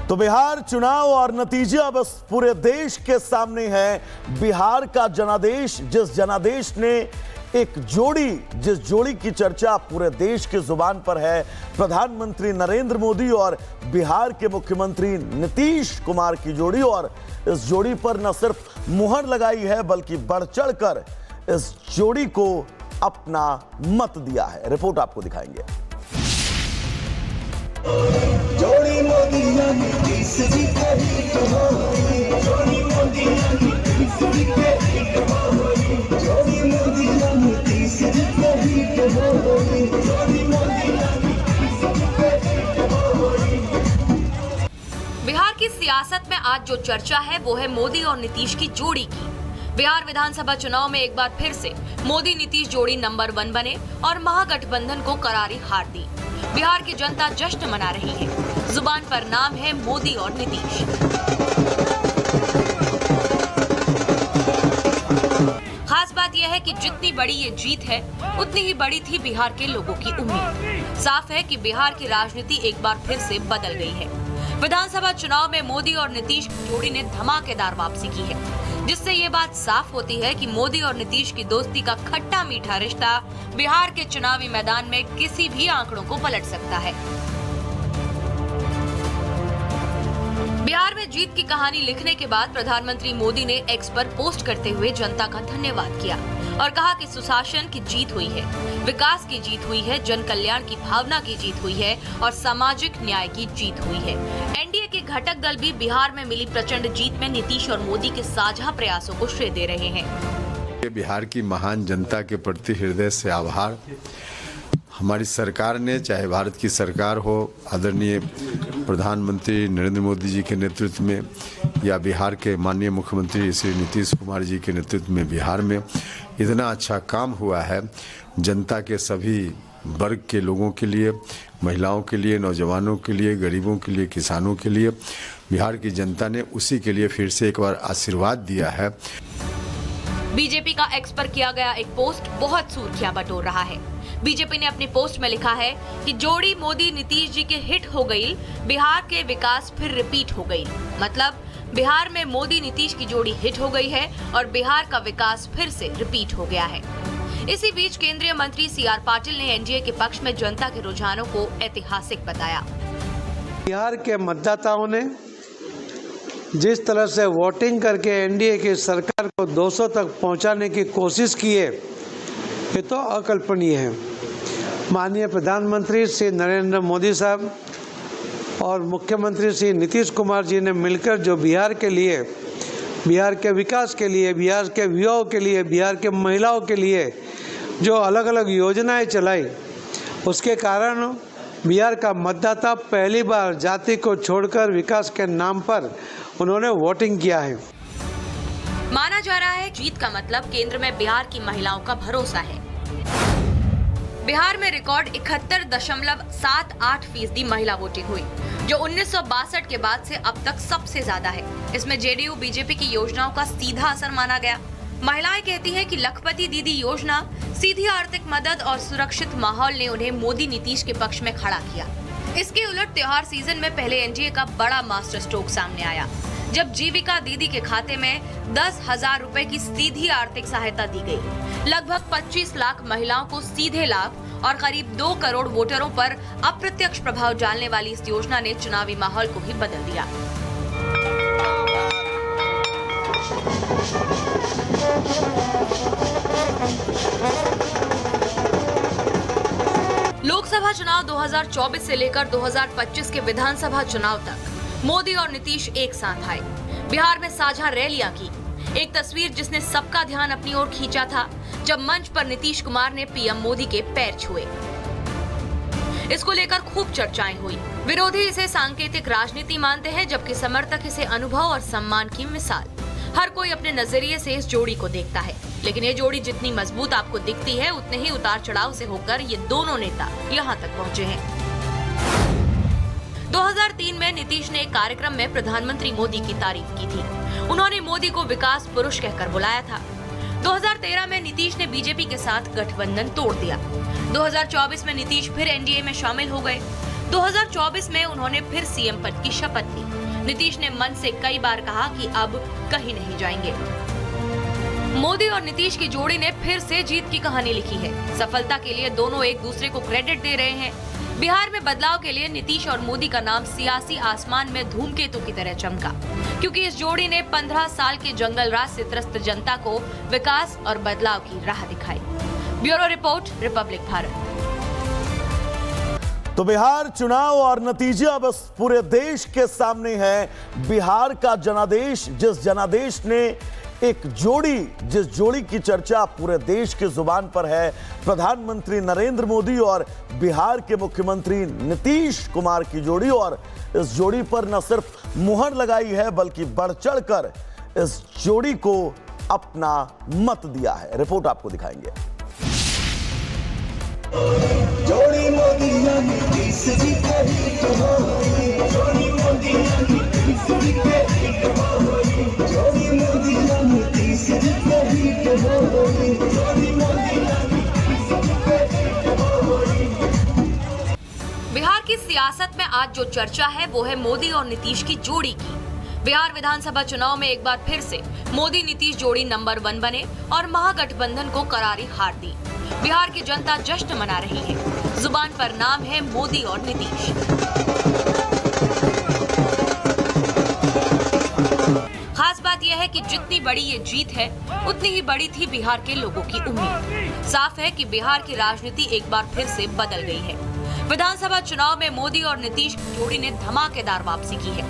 तो बिहार चुनाव और नतीजे अब पूरे देश के सामने है। बिहार का जनादेश, जिस जनादेश ने जिस जोड़ी की चर्चा पूरे देश की जुबान पर है, प्रधानमंत्री नरेंद्र मोदी और बिहार के मुख्यमंत्री नीतीश कुमार की जोड़ी। और इस जोड़ी पर न सिर्फ मुहर लगाई है बल्कि बढ़ चढ़कर इस जोड़ी को अपना मत दिया है। रिपोर्ट आपको दिखाएंगे। जोड़ी मोदी नीतीश जी के हित हो, जोड़ी मोदी नीतीश जी के हित हो, जोड़ी मोदी नीतीश जी के हित हो, जोड़ी मोदी नीतीश जी के हित हो। बिहार की सियासत में आज जो चर्चा है वो है मोदी और नीतीश की जोड़ी की। बिहार विधानसभा चुनाव में एक बार फिर से मोदी नीतीश जोड़ी नंबर 1 बने और महागठबंधन को करारी हार दी। बिहार की जनता जश्न मना रही है। जुबान पर नाम है मोदी और नीतीश। खास बात यह है कि जितनी बड़ी ये जीत है उतनी ही बड़ी थी बिहार के लोगों की उम्मीद। साफ है कि बिहार की राजनीति एक बार फिर से बदल गई है। विधानसभा चुनाव में मोदी और नीतीश की जोड़ी ने धमाकेदार वापसी की है, जिससे ये बात साफ होती है कि मोदी और नीतीश की दोस्ती का खट्टा मीठा रिश्ता बिहार के चुनावी मैदान में किसी भी आंकड़ों को पलट सकता है। बिहार में जीत की कहानी लिखने के बाद प्रधानमंत्री मोदी ने एक्स पर पोस्ट करते हुए जनता का धन्यवाद किया और कहा कि सुशासन की जीत हुई है, विकास की जीत हुई है, जन कल्याण की भावना की जीत हुई है और सामाजिक न्याय की जीत हुई है। एनडीए के घटक दल भी बिहार में मिली प्रचंड जीत में नीतीश और मोदी के साझा प्रयासों को श्रेय दे रहे हैं। बिहार की महान जनता के प्रति हृदय से आभार। हमारी सरकार ने, चाहे भारत की सरकार हो, आदरणीय प्रधानमंत्री नरेंद्र मोदी जी के नेतृत्व में या बिहार के माननीय मुख्यमंत्री श्री नीतीश कुमार जी के नेतृत्व में बिहार में इतना अच्छा काम हुआ है। जनता के सभी वर्ग के लोगों के लिए, महिलाओं के लिए, नौजवानों के लिए, गरीबों के लिए, किसानों के लिए बिहार की जनता ने उसी के लिए फिर से एक बार आशीर्वाद दिया है। बीजेपी का एक्स पर किया गया एक पोस्ट बहुत सुर्खियां बटोर रहा है। बीजेपी ने अपनी पोस्ट में लिखा है कि जोड़ी मोदी नीतीश जी के हिट हो गई, बिहार के विकास फिर रिपीट हो गई। मतलब बिहार में मोदी नीतीश की जोड़ी हिट हो गई है और बिहार का विकास फिर से रिपीट हो गया है। इसी बीच केंद्रीय मंत्री सीआर पाटिल ने एनडीए के पक्ष में जनता के रुझानों को ऐतिहासिक बताया। बिहार के मतदाताओं ने जिस तरह से वोटिंग करके एनडीए की सरकार को 200 तक पहुंचाने की कोशिश की है, ये तो अकल्पनीय है। माननीय प्रधानमंत्री श्री नरेंद्र मोदी साहब और मुख्यमंत्री श्री नीतीश कुमार जी ने मिलकर जो बिहार के लिए, बिहार के विकास के लिए, बिहार के युवाओं के लिए, बिहार के महिलाओं के लिए जो अलग अलग योजनाएं चलाई, उसके कारण बिहार का मतदाता पहली बार जाति को छोड़कर विकास के नाम पर उन्होंने वोटिंग किया है। माना जा रहा है जीत का मतलब केंद्र में बिहार की महिलाओं का भरोसा है। बिहार में रिकॉर्ड 71.78% महिला वोटिंग हुई, जो 1962 के बाद से अब तक सबसे ज्यादा है। इसमें जेडीयू बीजेपी की योजनाओं का सीधा असर माना गया। महिलाएं कहती हैं कि लखपति दीदी योजना, सीधी आर्थिक मदद और सुरक्षित माहौल ने उन्हें मोदी नीतीश के पक्ष में खड़ा किया। इसके उलट त्योहार सीजन में पहले एनडीए का बड़ा मास्टर स्ट्रोक सामने आया, जब जीविका दीदी के खाते में 10,000 रुपए की सीधी आर्थिक सहायता दी गई। लगभग 25 लाख महिलाओं को सीधे लाभ और करीब 2 करोड़ वोटरों पर अप्रत्यक्ष प्रभाव डालने वाली इस योजना ने चुनावी माहौल को ही बदल दिया। लोकसभा चुनाव 2024 से लेकर 2025 के विधानसभा चुनाव तक मोदी और नीतीश एक साथ आए। बिहार में साझा रैलियां की। एक तस्वीर जिसने सबका ध्यान अपनी ओर खींचा था, जब मंच पर नीतीश कुमार ने पीएम मोदी के पैर छुए। इसको लेकर खूब चर्चाएं हुई। विरोधी इसे सांकेतिक राजनीति मानते हैं, जबकि समर्थक इसे अनुभव और सम्मान की मिसाल। हर कोई अपने नजरिए से इस जोड़ी को देखता है, लेकिन ये जोड़ी जितनी मजबूत आपको दिखती है, उतने ही उतार चढ़ाव से होकर ये दोनों नेता यहाँ तक पहुँचे हैं। 2003 में नीतीश ने एक कार्यक्रम में प्रधानमंत्री मोदी की तारीफ की थी। उन्होंने मोदी को विकास पुरुष कहकर बुलाया था। 2013 में नीतीश ने बीजेपी के साथ गठबंधन तोड़ दिया। 2024 में नीतीश फिर एनडीए में शामिल हो गए। 2024 में उन्होंने फिर सीएम पद की शपथ ली। नीतीश ने मन से कई बार कहा कि अब कहीं नहीं जाएंगे। मोदी और नीतीश की जोड़ी ने फिर से जीत की कहानी लिखी है। सफलता के लिए दोनों एक दूसरे को क्रेडिट दे रहे हैं। बिहार में बदलाव के लिए नीतीश और मोदी का नाम सियासी आसमान में धूमकेतु की तरह चमका, क्योंकि इस जोड़ी ने 15 साल के जंगल राज से त्रस्त जनता को विकास और बदलाव की राह दिखाई। Bureau report, Republic Bharat. तो बिहार चुनाव और नतीजा बस पूरे देश के सामने है। बिहार का जनादेश, जिस जनादेश ने जिस जोड़ी की चर्चा पूरे देश की जुबान पर है, प्रधानमंत्री नरेंद्र मोदी और बिहार के मुख्यमंत्री नीतीश कुमार की जोड़ी। और इस जोड़ी पर न सिर्फ मुहर लगाई है बल्कि बढ़ चढ़कर इस जोड़ी को अपना मत दिया है। रिपोर्ट आपको दिखाएंगे। जोड़ी मोदी नीतीश जी के हित हो, जोड़ी मोदी नीतीश जी के हित हो, जोड़ी मोदी नीतीश जी के हित हो, जोड़ी मोदी नीतीश जी के हित हो। बिहार की सियासत में आज जो चर्चा है वो है मोदी और नीतीश की जोड़ी की। बिहार विधानसभा चुनाव में एक बार फिर से मोदी नीतीश जोड़ी नंबर 1 बने और महागठबंधन को करारी हार दी। बिहार की जनता जश्न मना रही है। जुबान पर नाम है मोदी और नीतीश। खास बात यह है कि जितनी बड़ी ये जीत है उतनी ही बड़ी थी बिहार के लोगों की उम्मीद। साफ है कि बिहार की राजनीति एक बार फिर से बदल गई है। विधानसभा चुनाव में मोदी और नीतीश की जोड़ी ने धमाकेदार वापसी की है,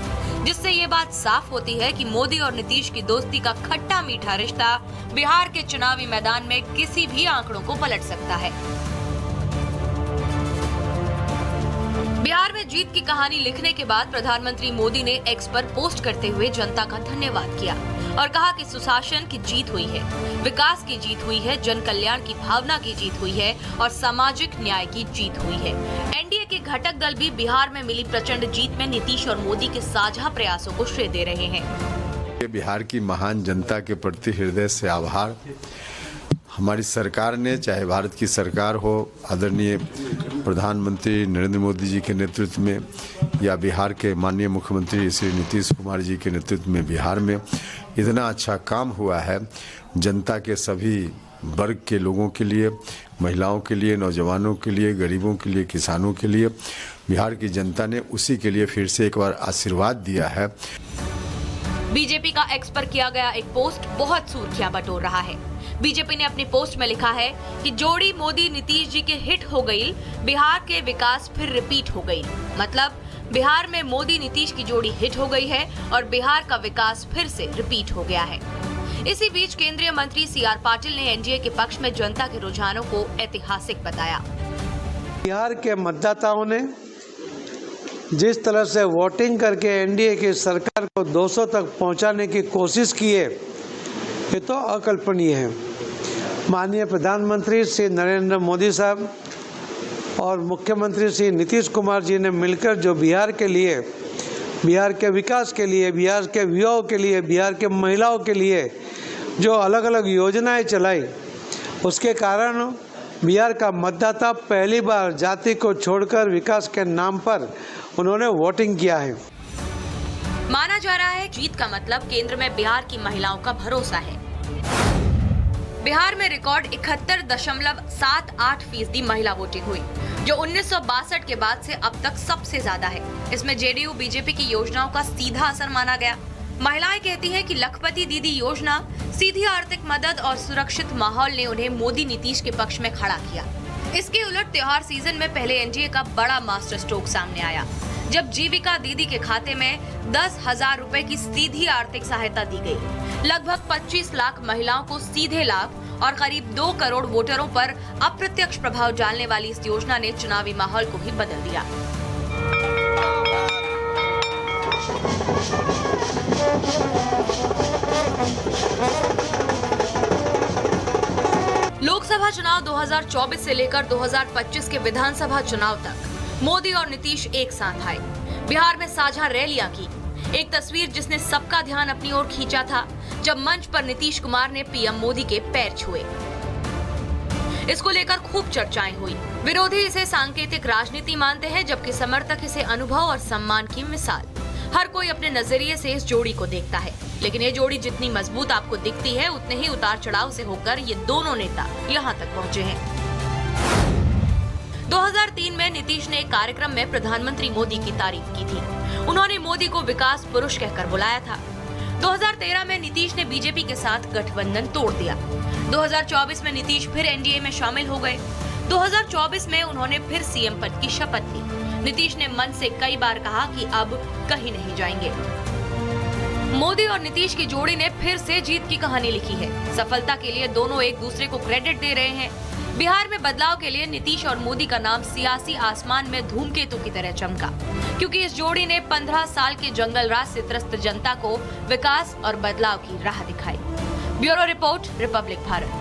जिससे ये बात साफ होती है कि मोदी और नीतीश की दोस्ती का खट्टा मीठा रिश्ता बिहार के चुनावी मैदान में किसी भी आंकड़ों को पलट सकता है। बिहार में जीत की कहानी लिखने के बाद प्रधानमंत्री मोदी ने एक्स पर पोस्ट करते हुए जनता का धन्यवाद किया और कहा कि सुशासन की जीत हुई है, विकास की जीत हुई है, जन कल्याण की भावना की जीत हुई है और सामाजिक न्याय की जीत हुई है। एनडीए के घटक दल भी बिहार में मिली प्रचंड जीत में नीतीश और मोदी के साझा प्रयासों को श्रेय दे रहे हैं। बिहार की महान जनता के प्रति हृदय से आभार। हमारी सरकार ने, चाहे भारत की सरकार हो, आदरणीय प्रधानमंत्री नरेंद्र मोदी जी के नेतृत्व में या बिहार के माननीय मुख्यमंत्री श्री नीतीश कुमार जी के नेतृत्व में बिहार में इतना अच्छा काम हुआ है। जनता के सभी वर्ग के लोगों के लिए, महिलाओं के लिए, नौजवानों के लिए, गरीबों के लिए, किसानों के लिए बिहार की जनता ने उसी के लिए फिर से एक बार आशीर्वाद दिया है। बीजेपी का एक्स पर किया गया एक पोस्ट बहुत सुर्खियां बटोर रहा है। बीजेपी ने अपनी पोस्ट में लिखा है कि जोड़ी मोदी नीतीश जी के हिट हो गई, बिहार के विकास फिर रिपीट हो गई। मतलब बिहार में मोदी नीतीश की जोड़ी हिट हो गई है और बिहार का विकास फिर से रिपीट हो गया है। इसी बीच केंद्रीय मंत्री सीआर पाटिल ने एनडीए के पक्ष में जनता के रुझानों को ऐतिहासिक बताया। बिहार के मतदाताओं ने जिस तरह से वोटिंग करके एनडीए की सरकार को 200 तक पहुंचाने की कोशिश की है, ये तो अकल्पनीय है। माननीय प्रधानमंत्री श्री नरेंद्र मोदी साहब और मुख्यमंत्री श्री नीतीश कुमार जी ने मिलकर जो बिहार के लिए, बिहार के विकास के लिए, बिहार के युवाओं के लिए, बिहार के महिलाओं के लिए जो अलग अलग योजनाएं चलाई, उसके कारण बिहार का मतदाता पहली बार जाति को छोड़कर विकास के नाम पर उन्होंने वोटिंग किया है। माना जा रहा है जीत का मतलब केंद्र में बिहार की महिलाओं का भरोसा है। बिहार में रिकॉर्ड 71.78% महिला वोटिंग हुई, जो 1962 के बाद से अब तक सबसे ज्यादा है। इसमें जेडीयू बीजेपी की योजनाओं का सीधा असर माना गया। महिलाएं कहती हैं कि लखपति दीदी योजना, सीधी आर्थिक मदद और सुरक्षित माहौल ने उन्हें मोदी नीतीश के पक्ष में खड़ा किया। इसके उलट त्योहार सीजन में पहले एनडीए का बड़ा मास्टर स्ट्रोक सामने आया, जब जीविका दीदी के खाते में 10,000 रुपए की सीधी आर्थिक सहायता दी गई। लगभग 25 लाख महिलाओं को सीधे लाभ और करीब 2 करोड़ वोटरों पर अप्रत्यक्ष प्रभाव डालने वाली इस योजना ने चुनावी माहौल को ही बदल दिया। लोकसभा चुनाव 2024 से लेकर 2025 के विधानसभा चुनाव तक मोदी और नीतीश एक साथ आए, बिहार में साझा रैलियां की। एक तस्वीर जिसने सबका ध्यान अपनी ओर खींचा था, जब मंच पर नीतीश कुमार ने पीएम मोदी के पैर छुए। इसको लेकर खूब चर्चाएं हुई। विरोधी इसे सांकेतिक राजनीति मानते हैं, जबकि समर्थक इसे अनुभव और सम्मान की मिसाल। हर कोई अपने नजरिए से इस जोड़ी को देखता है, लेकिन ये जोड़ी जितनी मजबूत आपको दिखती है, उतने ही उतार चढ़ाव से होकर ये दोनों नेता यहाँ तक पहुँचे हैं। 2003 में नीतीश ने एक कार्यक्रम में प्रधानमंत्री मोदी की तारीफ की थी। उन्होंने मोदी को विकास पुरुष कहकर बुलाया था। 2013 में नीतीश ने बीजेपी के साथ गठबंधन तोड़ दिया। 2024 में नीतीश फिर एनडीए में शामिल हो गए। 2024 में उन्होंने फिर सीएम पद की शपथ ली। नीतीश ने मन से कई बार कहा कि अब कहीं नहीं जाएंगे। मोदी और नीतीश की जोड़ी ने फिर से जीत की कहानी लिखी है। सफलता के लिए दोनों एक दूसरे को क्रेडिट दे रहे हैं। बिहार में बदलाव के लिए नीतीश और मोदी का नाम सियासी आसमान में धूमकेतु की तरह चमका, क्योंकि इस जोड़ी ने 15 साल के जंगल राज से त्रस्त जनता को विकास और बदलाव की राह दिखाई। Bureau report, Republic Bharat.